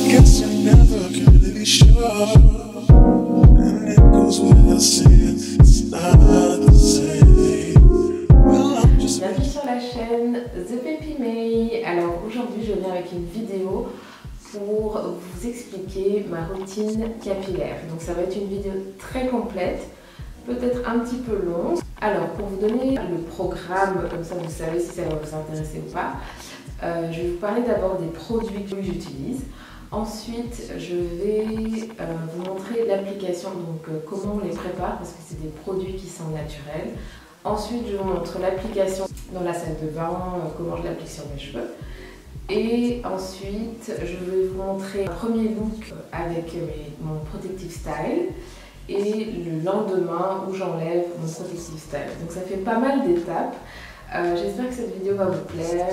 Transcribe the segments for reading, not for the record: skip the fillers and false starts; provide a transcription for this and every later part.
guess I'm never really sure. And it goes without saying, it's not the same. Well, I'm just. Bienvenue sur la chaîne The Peppy May. Alors aujourd'hui je viens avec une vidéo pour vous expliquer ma routine capillaire. Donc ça va être une vidéo très complète, peut-être un petit peu longue. Alors pour vous donner le programme, comme ça vous savez si ça va vous intéresser ou pas, je vais vous parler d'abord des produits que j'utilise. Ensuite je vais vous montrer l'application, donc comment on les prépare parce que c'est des produits qui sont naturels. Ensuite je vous montre l'application dans la salle de bain, comment je l'applique sur mes cheveux. Et ensuite je vais vous montrer un premier look avec mon Protective Style et le lendemain où j'enlève mon Protective Style. Donc ça fait pas mal d'étapes. J'espère que cette vidéo va vous plaire,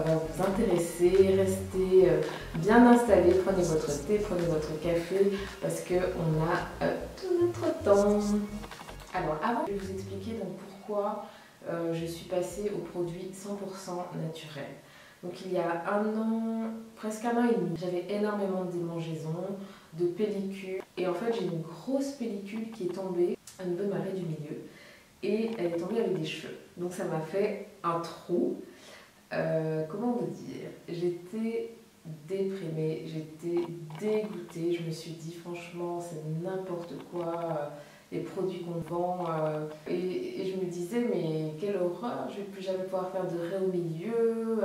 va vous intéresser. Restez bien installés, prenez votre thé, prenez votre café parce qu'on a tout notre temps. Alors avant, je vais vous expliquer donc pourquoi je suis passée aux produits 100% naturels. Donc il y a un an, presque un an et demi, j'avais énormément de démangeaisons, de pellicules. Et en fait j'ai une grosse pellicule qui est tombée à une bonne marée du milieu. Et elle est tombée avec des cheveux. Donc ça m'a fait un trou. Comment vous dire? J'étais déprimée, j'étais dégoûtée. Je me suis dit franchement c'est n'importe quoi. Les produits qu'on vend et je me disais mais quelle horreur, je ne vais plus jamais pouvoir faire de raie au milieu,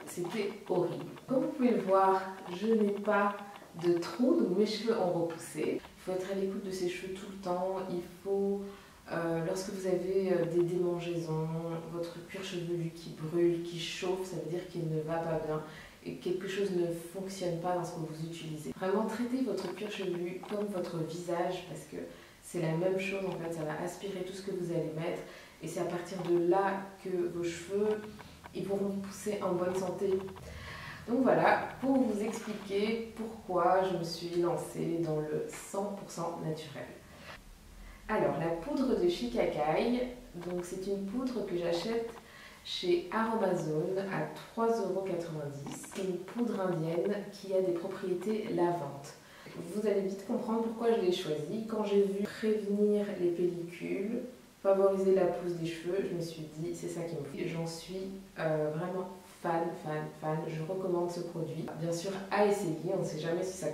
c'était horrible. Comme vous pouvez le voir, je n'ai pas de trou, donc mes cheveux ont repoussé. Il faut être à l'écoute de ses cheveux tout le temps, il faut, lorsque vous avez des démangeaisons, votre cuir chevelu qui brûle, qui chauffe, ça veut dire qu'il ne va pas bien. Et quelque chose ne fonctionne pas dans ce que vous utilisez. Vraiment traitez votre cuir chevelu comme votre visage parce que c'est la même chose en fait, ça va aspirer tout ce que vous allez mettre et c'est à partir de là que vos cheveux ils pourront pousser en bonne santé. Donc voilà, pour vous expliquer pourquoi je me suis lancée dans le 100% naturel. Alors la poudre de Shikakai, donc c'est une poudre que j'achète chez Aromazone à 3,90 €. C'est une poudre indienne qui a des propriétés lavantes. Vous allez vite comprendre pourquoi je l'ai choisie. Quand j'ai vu prévenir les pellicules, favoriser la pousse des cheveux, je me suis dit c'est ça qui me faut. J'en suis vraiment fan. Je recommande ce produit. Bien sûr à essayer, on ne sait jamais si ça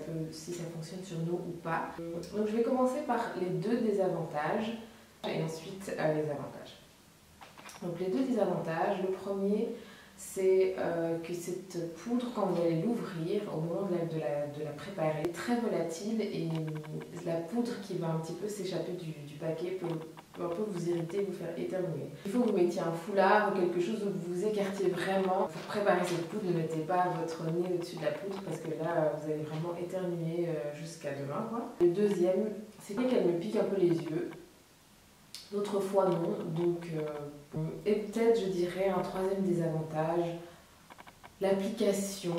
fonctionne sur nous ou pas. Donc je vais commencer par les deux désavantages et ensuite les avantages. Donc les deux désavantages, le premier c'est que cette poudre quand vous allez l'ouvrir au moment de la préparer est très volatile et la poudre qui va un petit peu s'échapper du paquet peut un peu vous irriter, vous faire éternuer. Il faut que vous mettiez un foulard ou quelque chose où vous vous écartiez vraiment. Pour préparer cette poudre, ne mettez pas votre nez au-dessus de la poudre parce que là vous allez vraiment éternuer jusqu'à demain, quoi. Le deuxième, c'est qu'elle me pique un peu les yeux. D'autres fois non, donc et peut-être je dirais un troisième désavantage, l'application,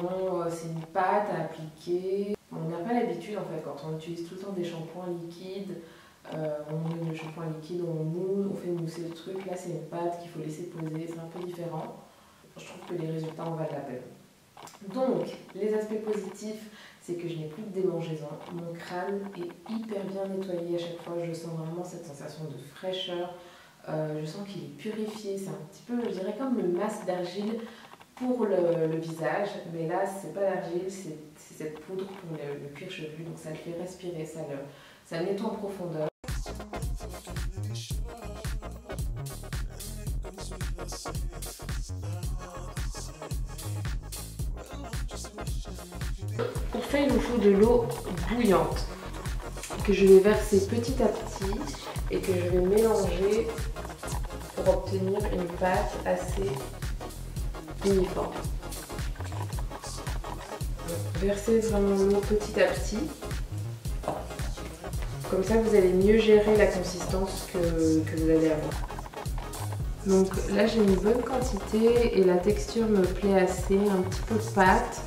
c'est une pâte à appliquer. On n'a pas l'habitude en fait quand on utilise tout le temps des shampoings liquides, on met le shampoing liquide, on moule, on fait mousser le truc, là c'est une pâte qu'il faut laisser poser, c'est un peu différent. Je trouve que les résultats en valent la peine. Donc les aspects positifs, c'est que je n'ai plus de démangeaisons, mon crâne est hyper bien nettoyé à chaque fois, je sens vraiment cette sensation de fraîcheur, je sens qu'il est purifié, c'est un petit peu, je dirais comme le masque d'argile pour le visage, mais là c'est pas l'argile, c'est cette poudre pour le cuir chevelu, donc ça le fait respirer, ça le nettoie en profondeur. Pour faire, il nous faut de l'eau bouillante que je vais verser petit à petit et que je vais mélanger pour obtenir une pâte assez uniforme. Donc, versez vraiment l'eau petit à petit. Comme ça, vous allez mieux gérer la consistance que vous allez avoir. Donc là, j'ai une bonne quantité et la texture me plaît assez, un petit peu de pâte,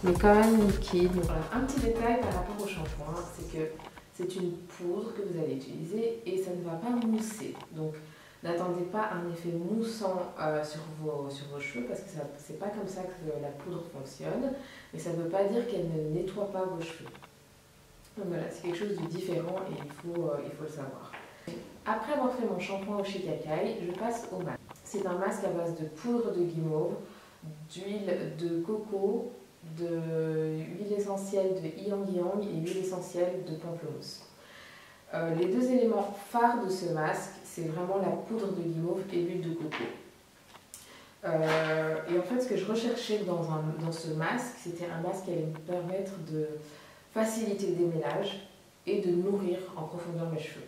mais quand même liquide. Voilà. Un petit détail par rapport au shampoing, c'est que c'est une poudre que vous allez utiliser et ça ne va pas mousser. Donc N'attendez pas un effet moussant sur vos cheveux parce que c'est pas comme ça que la poudre fonctionne, mais ça ne veut pas dire qu'elle ne nettoie pas vos cheveux. Donc voilà, c'est quelque chose de différent et il faut le savoir. Après avoir fait mon shampoing au shikakai, je passe au masque. C'est un masque à base de poudre de guimauve, d'huile de coco, d'huile essentielle de ylang-ylang et huile essentielle de pamplemousse. Les deux éléments phares de ce masque, c'est vraiment la poudre de guimauve et l'huile de coco. Et en fait, ce que je recherchais dans ce masque, c'était un masque qui allait me permettre de faciliter le démêlage et de nourrir en profondeur mes cheveux.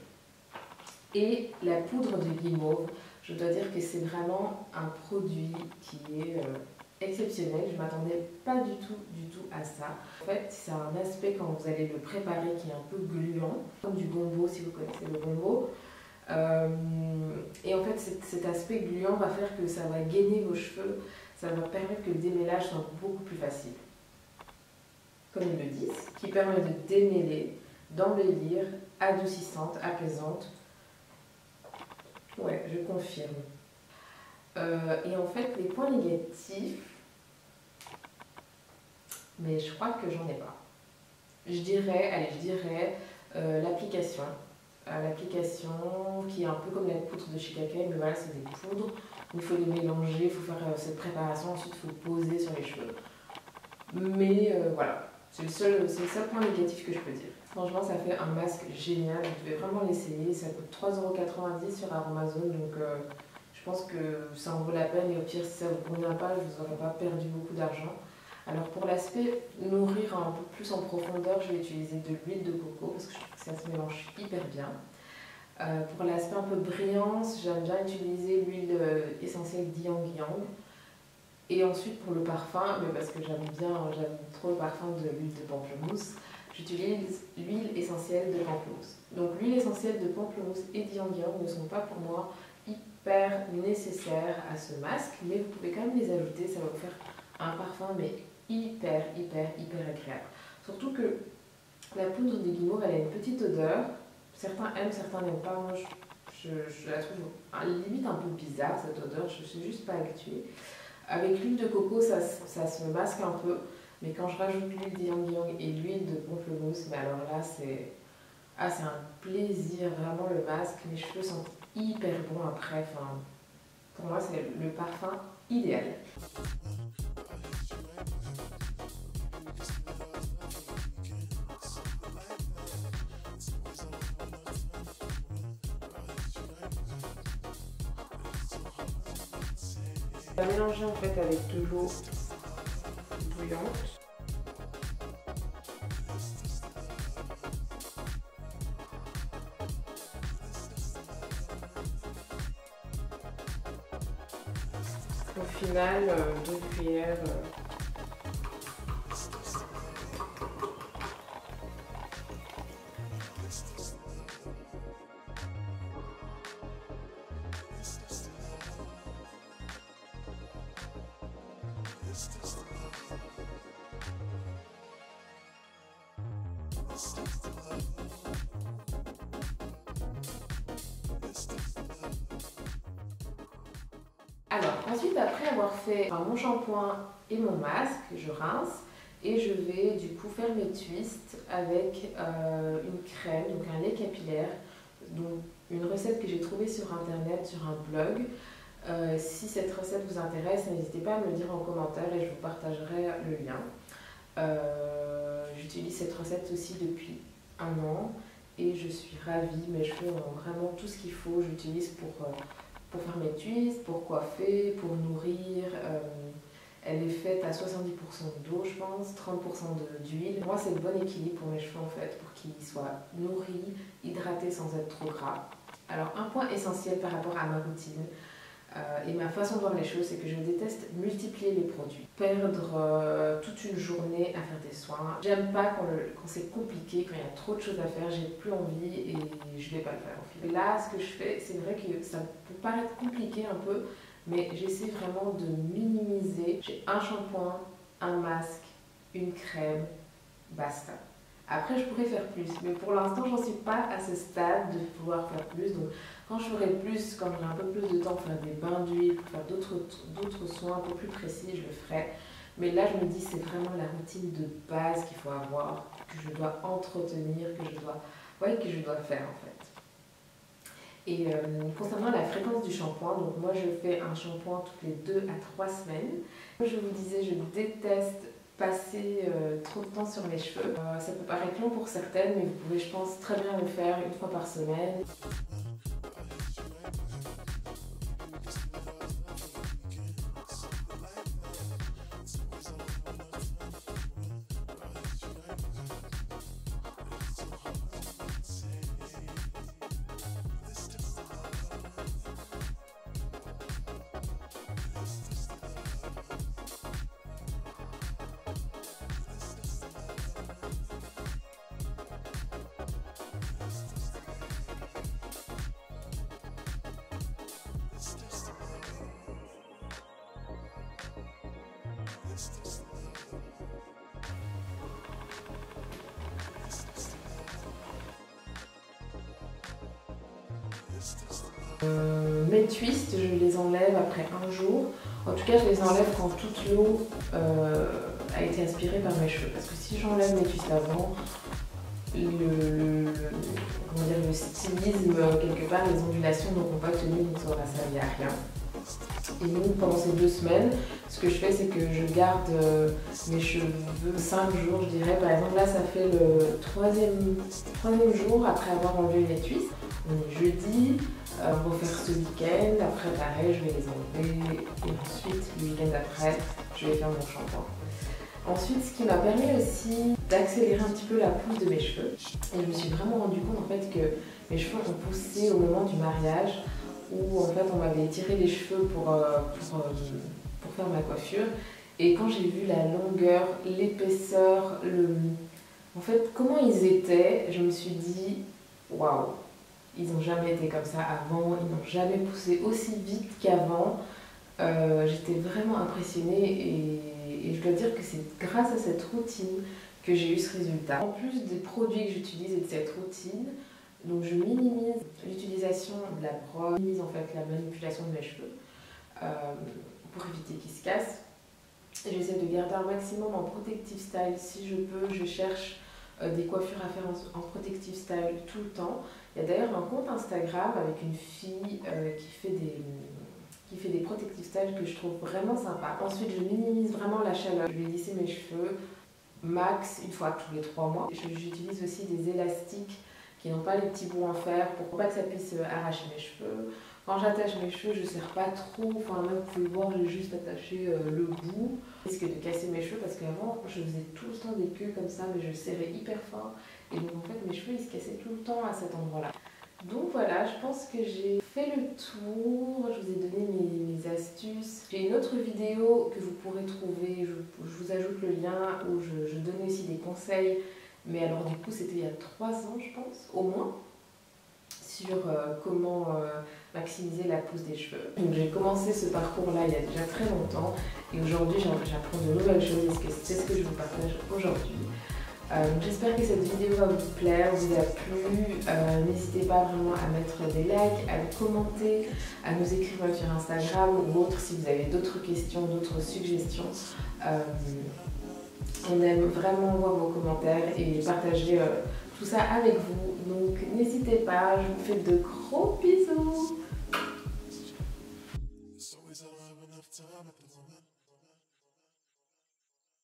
Et la poudre de guimauve, je dois dire que c'est vraiment un produit qui est exceptionnel. Je ne m'attendais pas du tout à ça. En fait, c'est un aspect quand vous allez le préparer qui est un peu gluant, comme du gombo si vous connaissez le gombo. Et en fait, cet aspect gluant va faire que ça va gainer vos cheveux, ça va permettre que le démêlage soit beaucoup plus facile. Comme ils le disent, qui permet de démêler, d'embellir, adoucissante, apaisante. Ouais, je confirme. Et en fait, les points négatifs, mais je crois que j'en ai pas. Je dirais l'application. L'application qui est un peu comme la poudre de shikakai, mais voilà, c'est des poudres. Il faut les mélanger, il faut faire cette préparation, ensuite il faut poser sur les cheveux. Mais voilà, c'est le seul point négatif que je peux dire. Franchement, ça fait un masque génial, vous devez vraiment l'essayer. Ça coûte 3,90 € sur Amazon, donc je pense que ça en vaut la peine. Et au pire, si ça ne vous convient pas, je vous aurais pas perdu beaucoup d'argent. Alors pour l'aspect nourrir un peu plus en profondeur, je vais utiliser de l'huile de coco parce que je trouve que ça se mélange hyper bien. Pour l'aspect un peu brillance, j'aime bien utiliser l'huile essentielle d'ylang-ylang. Et ensuite pour le parfum, mais parce que j'aime trop le parfum de l'huile de pamplemousse, j'utilise l'huile essentielle de pamplemousse. Donc l'huile essentielle de pamplemousse et d'ylang-ylang ne sont pas pour moi hyper nécessaires à ce masque, mais vous pouvez quand même les ajouter, ça va vous faire un parfum mais hyper agréable. Surtout que la poudre de guimauve, elle a une petite odeur. Certains aiment, certains n'aiment pas. Moi, je la trouve limite un peu bizarre, cette odeur. Je ne suis juste pas habituée. Avec l'huile de coco, ça se masque un peu. Mais quand je rajoute l'huile d'ylang-ylang et l'huile de pamplemousse, mais alors là, c'est un plaisir, vraiment le masque. Mes cheveux sont hyper bons après. Enfin, pour moi, c'est le parfum idéal. On va mélanger en fait avec de l'eau bouillante. Au final, 2 cuillères. Alors, ensuite, après avoir fait mon shampoing et mon masque, je rince et je vais du coup faire mes twists avec une crème, donc un lait capillaire, donc une recette que j'ai trouvée sur internet, sur un blog. Si cette recette vous intéresse, n'hésitez pas à me le dire en commentaire et je vous partagerai le lien. J'utilise cette recette aussi depuis 1 an et je suis ravie. Mes cheveux ont vraiment tout ce qu'il faut. J'utilise pour faire mes twists, pour coiffer, pour nourrir. Elle est faite à 70% d'eau, je pense, 30% d'huile. Moi, c'est le bon équilibre pour mes cheveux en fait, pour qu'ils soient nourris, hydratés sans être trop gras. Alors, un point essentiel par rapport à ma routine et ma façon de voir les choses, c'est que je déteste multiplier les produits. Perdre toute une journée à faire des soins. J'aime pas quand c'est compliqué, quand il y a trop de choses à faire, j'ai plus envie et je vais pas le faire au final. Là, ce que je fais, c'est vrai que ça peut paraître compliqué un peu, mais j'essaie vraiment de minimiser. J'ai un shampoing, un masque, une crème, basta. Après, je pourrais faire plus, mais pour l'instant, j'en suis pas à ce stade de pouvoir faire plus. Donc, Quand je ferai plus, quand j'ai un peu plus de temps pour faire des bains d'huile, pour faire d'autres soins un peu plus précis, je le ferai. Mais là, je me dis, c'est vraiment la routine de base qu'il faut avoir, que je dois entretenir, que je dois faire en fait. Et concernant la fréquence du shampoing, donc moi je fais un shampoing toutes les 2 à 3 semaines. Comme je vous disais, je déteste passer trop de temps sur mes cheveux. Ça peut paraître long pour certaines, mais vous pouvez, je pense, très bien le faire une fois par semaine. Mes twists, je les enlève après un jour. En tout cas, je les enlève quand toute l'eau a été aspirée par mes cheveux. Parce que si j'enlève mes twists avant, le stylisme, quelque part, les ondulations n'auront pas tenu, donc ça aura servi à rien. Et donc, pendant ces 2 semaines, ce que je fais, c'est que je garde mes cheveux 5 jours, je dirais. Par exemple, là, ça fait le troisième jour après avoir enlevé mes twists. On est jeudi, on va faire ce week-end, après pareil, je vais les enlever, et ensuite, le week-end d'après, je vais faire mon shampoing. Ensuite, ce qui m'a permis aussi d'accélérer un petit peu la pousse de mes cheveux, et je me suis vraiment rendu compte en fait que mes cheveux ont poussé au moment du mariage, où en fait on m'avait tiré les cheveux pour faire ma coiffure, et quand j'ai vu la longueur, l'épaisseur, en fait comment ils étaient, je me suis dit waouh! Ils n'ont jamais été comme ça avant, ils n'ont jamais poussé aussi vite qu'avant. J'étais vraiment impressionnée et je dois dire que c'est grâce à cette routine que j'ai eu ce résultat. En plus des produits que j'utilise et de cette routine, donc je minimise l'utilisation de la brosse, je minimise en fait la manipulation de mes cheveux pour éviter qu'ils se cassent. Et j'essaie de garder un maximum en protective style si je peux. Je cherche des coiffures à faire en protective style tout le temps. Il y a d'ailleurs un compte Instagram avec une fille qui fait des protective styles que je trouve vraiment sympa. Ensuite, je minimise vraiment la chaleur. Je vais lisser mes cheveux max une fois tous les 3 mois. J'utilise aussi des élastiques qui n'ont pas les petits bouts en fer pour pas que ça puisse arracher mes cheveux. Quand j'attache mes cheveux, je ne serre pas trop, enfin même vous pouvez voir, j'ai juste attaché le bout. Je risque de casser mes cheveux parce qu'avant, je faisais tout le temps des queues comme ça, mais je serrais hyper fort. Et donc en fait, mes cheveux, ils se cassaient tout le temps à cet endroit-là. Donc voilà, je pense que j'ai fait le tour, je vous ai donné mes astuces. J'ai une autre vidéo que vous pourrez trouver, je vous ajoute le lien, où je donnais aussi des conseils. Mais alors du coup, c'était il y a 3 ans, je pense, au moins, sur comment maximiser la pousse des cheveux. Donc j'ai commencé ce parcours-là il y a déjà très longtemps et aujourd'hui j'apprends de nouvelles choses et c'est ce que je vous partage aujourd'hui. J'espère que cette vidéo va vous plaire, vous a plu. N'hésitez pas vraiment à mettre des likes, à commenter, à nous écrire sur Instagram ou autre si vous avez d'autres questions, d'autres suggestions. On aime vraiment voir vos commentaires et partager tout ça avec vous. Donc n'hésitez pas, je vous fais de gros bisous.